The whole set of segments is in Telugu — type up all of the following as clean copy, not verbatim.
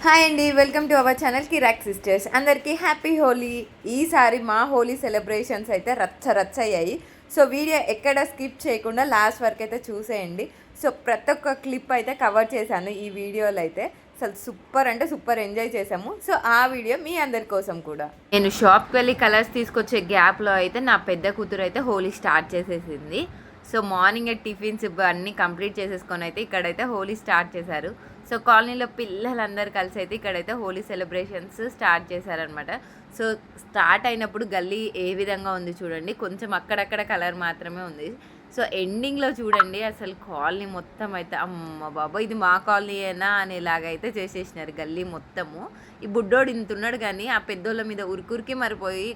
హాయ్ అండి, welcome to our channel Kirak sisters. అందరికీ హ్యాపీ హోలీ. ఈసారి మా హోలీ సెలబ్రేషన్స్ అయితే రచ్చ అయ్యాయి. సో వీడియో ఎక్కడ స్కిప్ చేయకుండా లాస్ట్ వరకు అయితే చూసేయండి. సో ప్రతి ఒక్క క్లిప్ అయితే కవర్ చేశాను ఈ వీడియోలో అయితే. అసలు సూపర్ అంటే సూపర్ ఎంజాయ్ చేసాము. సో ఆ వీడియో మీ అందరి కోసం కూడా. నేను షాప్కి వెళ్ళి కలర్స్ తీసుకొచ్చే గ్యాప్లో అయితే నా పెద్ద కూతురు అయితే హోలీ స్టార్ట్ చేసేసింది. సో మార్నింగ్ టిఫిన్స్ అన్నీ కంప్లీట్ చేసేసుకొని అయితే ఇక్కడైతే హోలీ స్టార్ట్ చేశారు. సో కాలనీలో పిల్లలందరూ కలిసి అయితే ఇక్కడైతే హోలీ సెలబ్రేషన్స్ స్టార్ట్ చేశారనమాట. సో స్టార్ట్ అయినప్పుడు గల్లీ ఏ విధంగా ఉంది చూడండి, కొంచెం అక్కడక్కడ కలర్ మాత్రమే ఉంది. సో ఎండింగ్లో చూడండి అసలు కాలనీ మొత్తం అయితే అమ్మ బాబా ఇది మా కాలనీ అయినా అనేలాగైతే చేసేసినారు గల్లీ మొత్తము. ఈ బుడ్డోడు ఇంతున్నాడు కానీ ఆ పెద్దోళ్ళ మీద ఉరికి మరిపోయి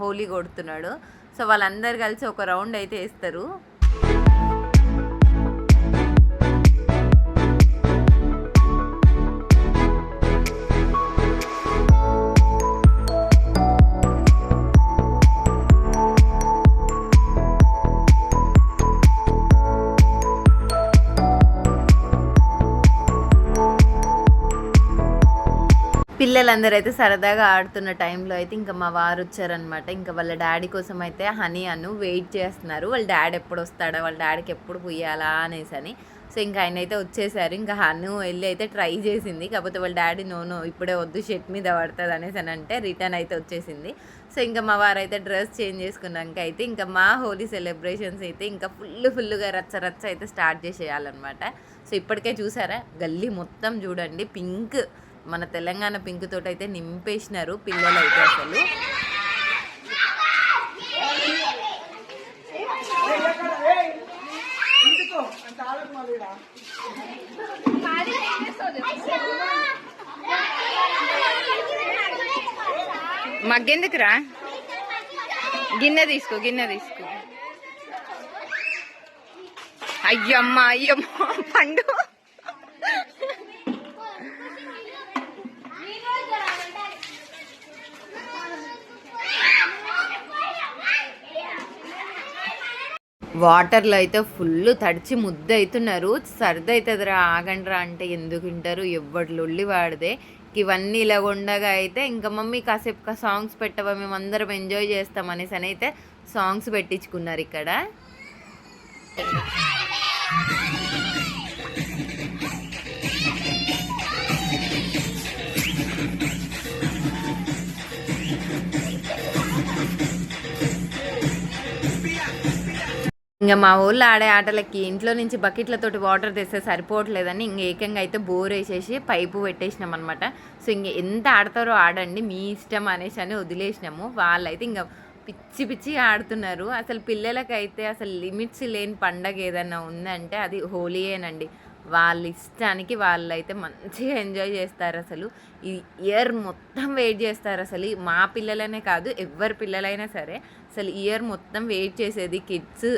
హోలీ కొడుతున్నాడు. సో వాళ్ళందరూ కలిసి ఒక రౌండ్ అయితే వేస్తారు. పిల్లలందరూ అయితే సరదాగా ఆడుతున్న టైంలో అయితే ఇంకా మా వారు వచ్చారనమాట. ఇంకా వాళ్ళ డాడీ కోసం అయితే హనీ అను వెయిట్ చేస్తున్నారు. వాళ్ళ డాడీ ఎప్పుడు వస్తాడా, వాళ్ళ డాడీకి ఎప్పుడు పుయ్యాలా అనేసి అని. సో ఇంకా ఆయన అయితే వచ్చేసారు. ఇంకా హను వెళ్ళి అయితే ట్రై చేసింది, కాకపోతే వాళ్ళ డాడీ నో ఇప్పుడే వద్దు షెట్ మీద పడుతుంది అనేసి అని అంటే రిటర్న్ అయితే వచ్చేసింది. సో ఇంకా మా వారు అయితే డ్రెస్ చేంజ్ చేసుకున్నాక అయితే ఇంకా మా హోలీ సెలబ్రేషన్స్ అయితే ఇంకా ఫుల్గా రచ్చ అయితే స్టార్ట్ చేసేయాలన్నమాట. సో ఇప్పటికే చూసారా గల్లీ మొత్తం చూడండి పింక్, మన తెలంగాణ పింక్ తోటి అయితే నింపేసినారు పిల్లలు అయితే. అసలు మగ్గెందుకురా, గిన్నె తీసుకో అయ్యమ్మ పండు. వాటర్లో అయితే ఫుల్ తడిచి ముద్ద అవుతున్నారు. సర్ది అవుతుందిరా ఆగండ్రా అంటే ఎందుకు వింటారు, ఎవ్వడు లొల్లి వాడిదే. ఇవన్నీ ఇలా ఉండగా అయితే ఇంకా మమ్మీ కాసేపు సాంగ్స్ పెట్టవా, మేము అందరం ఎంజాయ్ చేస్తాం అనేసి అని అయితే సాంగ్స్ పెట్టించుకున్నారు ఇక్కడ. ఇంకా మా ఊళ్ళో ఆడే ఆటలకి ఇంట్లో నుంచి బకెట్లతోటి వాటర్ తెస్తే సరిపోవట్లేదని ఇంక ఏకంగా అయితే బోర్ వేసేసి పైపు పెట్టేసినాం అనమాట. సో ఇంక ఎంత ఆడతారో ఆడండి మీ ఇష్టం అనేసి అని వదిలేసినాము. వాళ్ళైతే ఇంకా పిచ్చి ఆడుతున్నారు. అసలు పిల్లలకైతే అసలు లిమిట్స్ లేని పండగ ఏదన్నా ఉందంటే అది హోలీయేనండి. వాళ్ళ ఇష్టానికి వాళ్ళైతే మంచిగా ఎంజాయ్ చేస్తారు. అసలు ఈ ఇయర్ మొత్తం వెయిట్ చేస్తారు. అసలు మా పిల్లలనే కాదు ఎవరి పిల్లలైనా సరే అసలు ఇయర్ మొత్తం వెయిట్ చేసేది కిడ్స్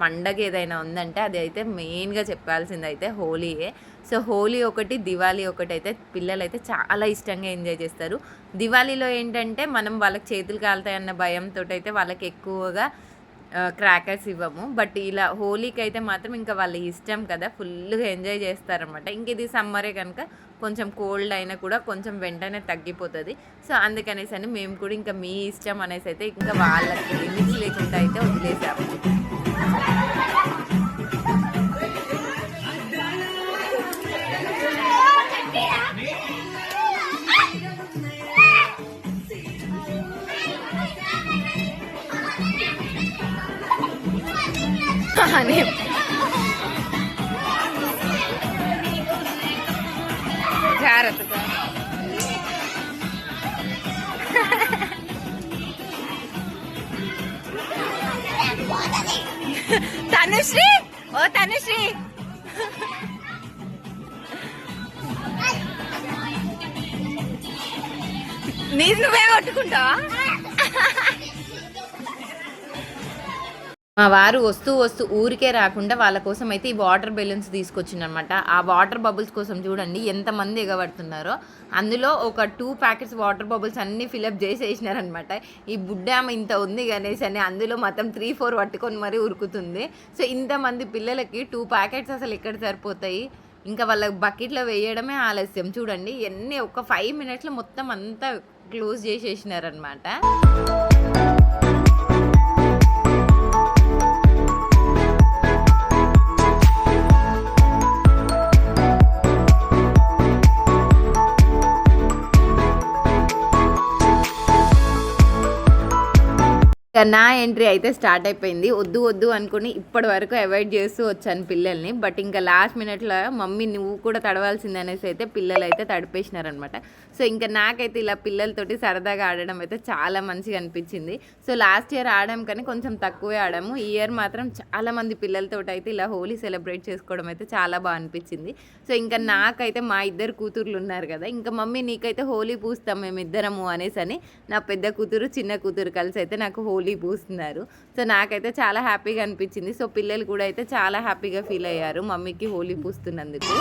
పండగ ఏదైనా ఉందంటే అది అయితే మెయిన్గా చెప్పాల్సింది అయితే హోలీయే. సో హోలీ ఒకటి, దివాళీ ఒకటి అయితే పిల్లలు అయితే చాలా ఇష్టంగా ఎంజాయ్ చేస్తారు. దివాళీలో ఏంటంటే మనం వాళ్ళకి చేతులు కాలుతాయన్న భయంతో అయితే వాళ్ళకి ఎక్కువగా క్రాకర్స్ ఇవ్వము. బట్ ఇలా హోలీకి అయితే మాత్రం ఇంకా వాళ్ళ ఇష్టం కదా, ఫుల్గా ఎంజాయ్ చేస్తారనమాట. ఇంక ఇది సమ్మరే కనుక కొంచెం కోల్డ్ అయినా కూడా కొంచెం వెంటనే తగ్గిపోతుంది. సో అందుకనేసి అని మేము కూడా ఇంకా మీ ఇష్టం అనేసి అయితే ఇంకా వాళ్ళకి లిమిట్స్ లేకుండా అయితే వదిలేసాము. జాగ్రత్తగా తనుశ్రీ, ఓ తనుశ్రీ నీరు నువ్వే కొట్టుకుంటావా? మా వారు వస్తూ ఊరికే రాకుండా వాళ్ళ కోసం అయితే ఈ వాటర్ బెలూన్స్ తీసుకొచ్చిందనమాట. ఆ వాటర్ బబుల్స్ కోసం చూడండి ఎంతమంది ఎగబడుతున్నారో. అందులో ఒక 2 ప్యాకెట్స్ వాటర్ బబుల్స్ అన్నీ ఫిలప్ చేసేసినారనమాట. ఈ బుడ్డామ ఇంత ఉంది గణేష్ అని అందులో మొత్తం 3-4 పట్టుకొని మరీ ఉరుకుతుంది. సో ఇంతమంది పిల్లలకి 2 ప్యాకెట్స్ అసలు ఎక్కడ సరిపోతాయి. ఇంకా వాళ్ళ బకెట్లో వేయడమే ఆలస్యం. చూడండి ఎన్ని ఒక 5 మినిట్స్లో మొత్తం అంతా క్లోజ్ చేసేసినారనమాట. నా ఎంట్రీ అయితే స్టార్ట్ అయిపోయింది. వద్దు వద్దు అనుకుని ఇప్పటి వరకు అవాయిడ్ చేస్తూ వచ్చాను పిల్లల్ని. బట్ ఇంకా లాస్ట్ మినిట్లో మమ్మీ నువ్వు కూడా తడవాల్సింది అనేసి అయితే పిల్లలు అయితే తడిపేసినారనమాట. సో ఇంకా నాకైతే ఇలా పిల్లలతోటి సరదాగా ఆడడం అయితే చాలా మంచిగా అనిపించింది. సో లాస్ట్ ఇయర్ ఆడాం కానీ కొంచెం తక్కువే ఆడాము. ఈ ఇయర్ మాత్రం చాలామంది పిల్లలతో అయితే ఇలా హోలీ సెలబ్రేట్ చేసుకోవడం అయితే చాలా బాగా అనిపించింది. సో ఇంకా నాకైతే మా ఇద్దరు కూతుర్లు ఉన్నారు కదా, ఇంకా మమ్మీ నీకైతే హోలీ పూస్తాం మేమిద్దరము అనేసి అని నా పెద్ద కూతురు చిన్న కూతురు కలిసి అయితే నాకు హోలీ పూస్తున్నారు. సో నాకైతే చాలా హ్యాపీగా అనిపించింది. సో పిల్లలు కూడా అయితే చాలా హ్యాపీగా ఫీల్ అయ్యారు మమ్మీకి హోలీ పూస్తున్నందుకు.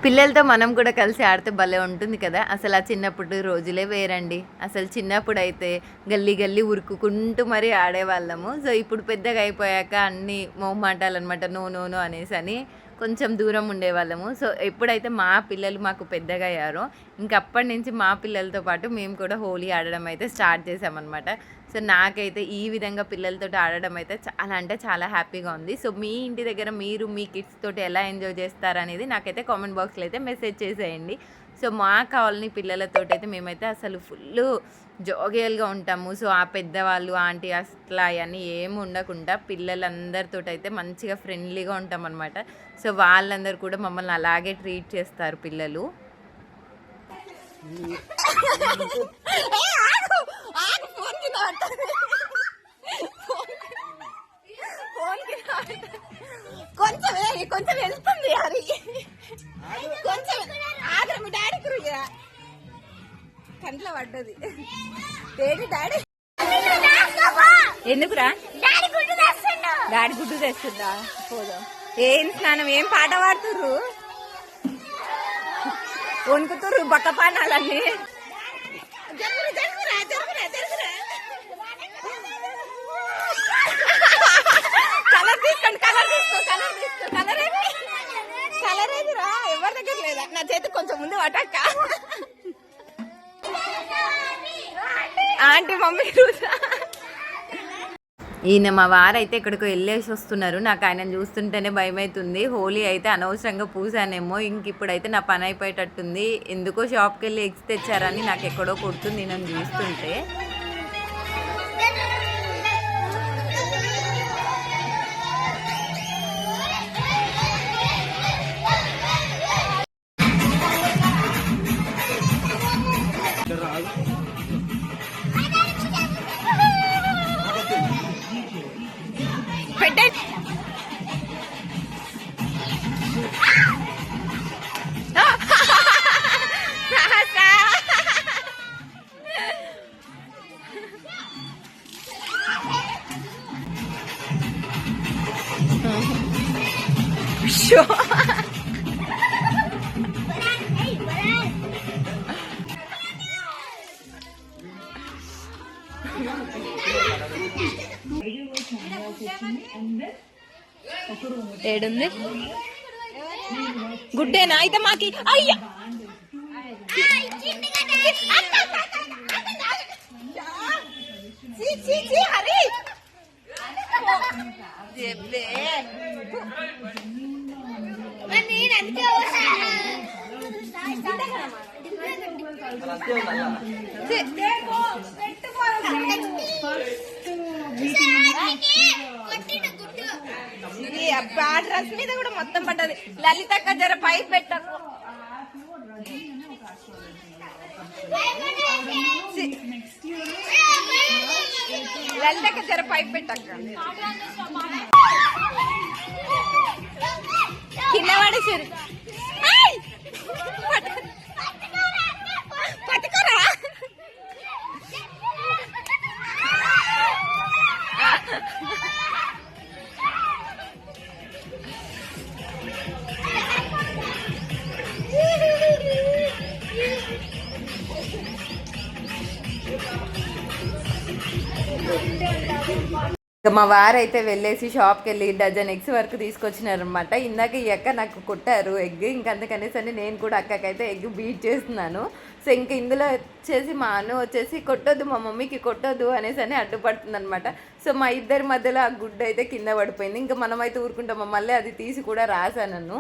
పిల్లలతో మనం కూడా కలిసి ఆడితే భలే ఉంటుంది కదా. అసలు ఆ చిన్నప్పుడు రోజులే వేరండి. అసలు చిన్నప్పుడు అయితే గల్లీ గల్లీ ఉరుకుకుంటూ మరీ ఆడేవాళ్ళము. సో ఇప్పుడు పెద్దగా అయిపోయాక అన్నీ మొహమాటాలు అనమాట, నో నో నో అనేసి అని కొంచెం దూరం ఉండేవాళ్ళము. సో ఎప్పుడైతే మా పిల్లలు మాకు పెద్దగా అయ్యారో ఇంకప్పటి నుంచి మా పిల్లలతో పాటు మేము కూడా హోలీ ఆడడం అయితే స్టార్ట్ చేసామన్నమాట. సో నాకైతే ఈ విధంగా పిల్లలతో ఆడడం అయితే చాలా అంటే చాలా హ్యాపీగా ఉంది. సో మీ ఇంటి దగ్గర మీరు మీ కిడ్స్ తోటి ఎలా ఎంజాయ్ చేస్తారనేది నాకైతే కామెంట్ బాక్స్లో అయితే మెసేజ్ చేసేయండి. సో మా కాలనీ పిల్లలతో అయితే మేమైతే అసలు ఫుల్ జోగియల్గా ఉంటాము. సో ఆ పెద్దవాళ్ళు ఆంటీ అట్లా అవన్నీ ఏమి ఉండకుండా పిల్లలందరితో అయితే మంచిగా ఫ్రెండ్లీగా ఉంటాం అనమాట. సో వాళ్ళందరూ కూడా మమ్మల్ని అలాగే ట్రీట్ చేస్తారు పిల్లలు. కొంచెం వెళ్తుంది అది, కొంచెం ఆగ్ర మీ డాడీ కంట్లో పడ్డది. డాడీ ఎందుకురా డాడీ గుడ్డు తెస్తుందా? పోదాం. ఏం స్నానం, ఏం పాట పాడుతుర్రు, వణుకుతుర్రు బక్క పానాలన్నీ. కలర్ తీసుకోండి, కలర్ తీసుకో, కలర్ తీసుకో. కలర్ ఏదిరా? ఎవరి దగ్గర లేదా? నా చేతి కొంచెం ముందు పట్టక్క. ఆంటీ మమ్మీ ఈయన మా వారైతే ఎక్కడికో వెళ్ళేసి వస్తున్నారు. నాకు ఆయన చూస్తుంటేనే భయం అవుతుంది. హోలీ అయితే అనవసరంగా పూసానేమో, ఇంక ఇప్పుడైతే నా పని అయిపోయేటట్టుంది. ఎందుకో షాప్కి వెళ్ళి ఎగ్స్ తెచ్చారని నాకు ఎక్కడో కొడుతుంది నన్ను చూస్తుంటే. ఏడుంది గుడ్డేనా అయితే మాకి అయ్యా హరి డ్రెస్ మీద కూడా మొత్తం పడ్డది. లలితక్క జర పైకి పెట్టకు. లలితక్క జర పైకి పెట్టక్క. కింద పడేసారు. పట్టుకోరా ఇంకా మా వారైతే వెళ్ళేసి షాప్కి వెళ్ళి డజన్ ఎగ్స్ వరకు తీసుకొచ్చినారనమాట. ఇందాక ఈ అక్క నాకు కొట్టారు ఎగ్, ఇంకా అందుకనేసి నేను కూడా అక్కకైతే ఎగ్ బీట్ చేస్తున్నాను. సో ఇంకా ఇందులో వచ్చేసి మా అన్న వచ్చేసి కొట్టొద్దు, మా మమ్మీకి కొట్టొద్దు అనేసి అడ్డుపడుతుంది అనమాట. సో మా ఇద్దరి మధ్యలో ఆ గుడ్డ అయితే కింద పడిపోయింది. ఇంకా మనమైతే ఊరుకుంటాం, మళ్ళీ అది తీసి కూడా రాసాను.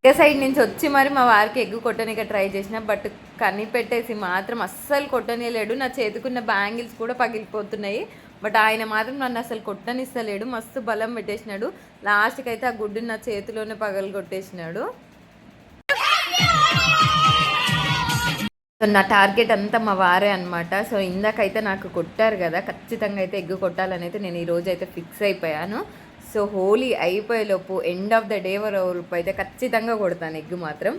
ఒక సైడ్ నుంచి వచ్చి మరి మా వారికి ఎగ్గు కొట్టనిక ట్రై చేసిన, బట్ కనిపెట్టేసి మాత్రం అస్సలు కొట్టనిలేడు. నా చేతుకున్న బ్యాంగిల్స్ కూడా పగిలిపోతున్నాయి, బట్ ఆయన మాత్రం నన్ను అసలు కొట్టనిస్తలేడు. మస్తు బలం పెట్టేసినాడు. లాస్ట్కి అయితే ఆ గుడ్డు నా చేతిలోనే పగలు కొట్టేసినాడు. సో నా టార్గెట్ అంతా మా వారే అనమాట. సో ఇందాకైతే నాకు కొట్టారు కదా, ఖచ్చితంగా అయితే ఎగ్గు కొట్టాలని అయితే నేను ఈరోజు అయితే ఫిక్స్ అయిపోయాను. సో హోలీ అయిపోయేలోపు ఎండ్ ఆఫ్ ద డే వరకు అయితే ఖచ్చితంగా కొడతాను ఎగ్ మాత్రం.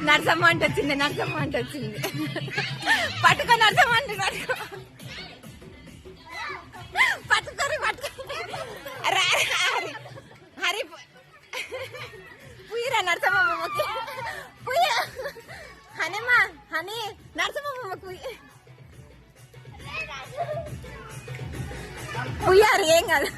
నరసమ్మ అంటే వచ్చింది, నరసమ్మ అంటే వచ్చింది. పట్టుకో నరసమ్మ అంటే పట్టుకోరు హరి పుయ్యరా నరసమ్మకి పుయ్య హనిమా హని నరసమ్మకి పుయ్యారు ఏం కాదు.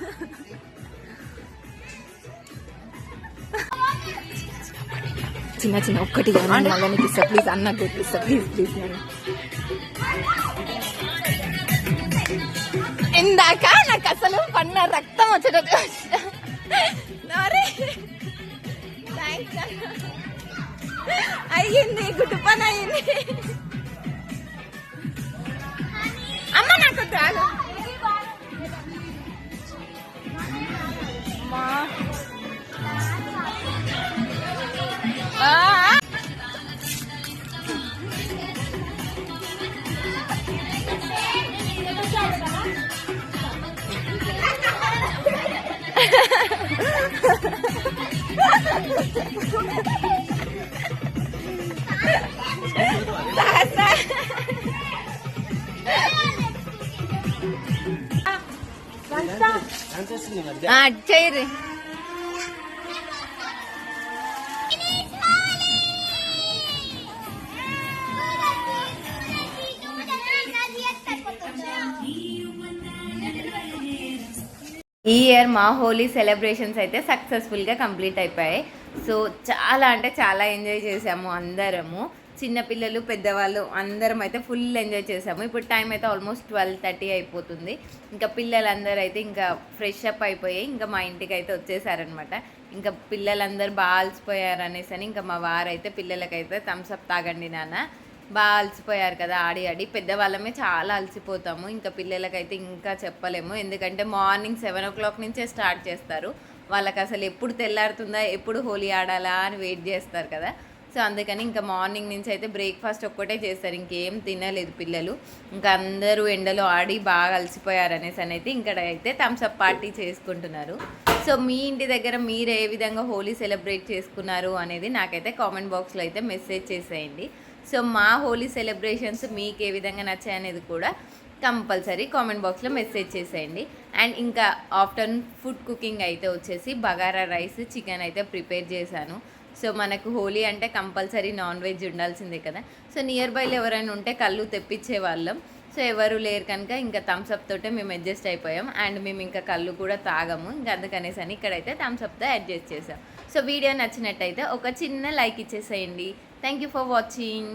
చిన్న చిన్న ఒక్కటి వాళ్ళకి ఇస్తా ప్లీజ్, అన్నకు ఇస్తా ప్లీజ్ ప్లీజ్. ఇందాక నాకు అసలు పన్న రక్తం వచ్చేటట్టు అయ్యింది, గుడ్డు పని అయ్యింది. అమ్మ నాకు తాగు. చేయరు ఈ ఇయర్ మా హోలీ సెలబ్రేషన్స్ అయితే సక్సెస్ఫుల్గా కంప్లీట్ అయిపోయాయి. సో చాలా అంటే చాలా ఎంజాయ్ చేసాము అందరము, చిన్నపిల్లలు పెద్దవాళ్ళు అందరం అయితే ఫుల్ ఎంజాయ్ చేసాము. ఇప్పుడు టైం అయితే ఆల్మోస్ట్ 12:30 అయిపోతుంది. ఇంకా పిల్లలందరూ అయితే ఇంకా ఫ్రెష్ అప్ అయిపోయి ఇంకా మా ఇంటికి అయితే వచ్చేసారనమాట. ఇంకా పిల్లలందరూ బాగా అలసిపోయారు అనేసి ఇంకా మా వారైతే పిల్లలకైతే థమ్స్అప్ తాగండి నాన్న, బాగా అలసిపోయారు కదా ఆడి ఆడి, పెద్దవాళ్ళమే చాలా అలసిపోతాము. ఇంకా పిల్లలకైతే ఇంకా చెప్పలేము, ఎందుకంటే మార్నింగ్ 7 o'clock నుంచే స్టార్ట్ చేస్తారు. వాళ్ళకి అసలు ఎప్పుడు తెల్లారుతుందా, ఎప్పుడు హోలీ ఆడాలా అని వెయిట్ చేస్తారు కదా. సో అందుకని ఇంకా మార్నింగ్ నుంచి అయితే బ్రేక్ఫాస్ట్ ఒక్కటే చేస్తారు, ఇంకేం తినలేదు పిల్లలు. ఇంకా అందరూ ఎండలో ఆడి బాగా అలసిపోయారు అనేసి అయితే ఇక్కడ అయితే థమ్స్అప్ పార్టీ చేసుకుంటున్నారు. సో మీ ఇంటి దగ్గర మీరు ఏ విధంగా హోలీ సెలబ్రేట్ చేసుకున్నారు అనేది నాకైతే కామెంట్ బాక్స్లో అయితే మెసేజ్ చేసేయండి. సో మా హోలీ సెలబ్రేషన్స్ మీకు ఏ విధంగా నచ్చాయనేది కూడా కంపల్సరీ కామెంట్ బాక్స్లో మెసేజ్ చేసేయండి. అండ్ ఇంకా ఆఫ్టర్నూన్ ఫుడ్ కుకింగ్ అయితే వచ్చేసి బగారా రైస్, చికెన్ అయితే ప్రిపేర్ చేశాను. సో మనకు హోలీ అంటే కంపల్సరీ నాన్ వెజ్ ఉండాల్సిందే కదా. సో నియర్ బైలో ఎవరైనా ఉంటే కళ్ళు తెప్పించే వాళ్ళం. సో ఎవరు లేరు కనుక ఇంకా థమ్స్అప్ తోటే మేము అడ్జస్ట్ అయిపోయాం. అండ్ మేము ఇంకా కళ్ళు కూడా తాగము, ఇంకా అందుకనేసి అని ఇక్కడైతే థమ్స్అప్తో అడ్జస్ట్ చేసాం. సో వీడియో నచ్చినట్టయితే ఒక చిన్న లైక్ ఇచ్చేసేయండి. Thank you for watching.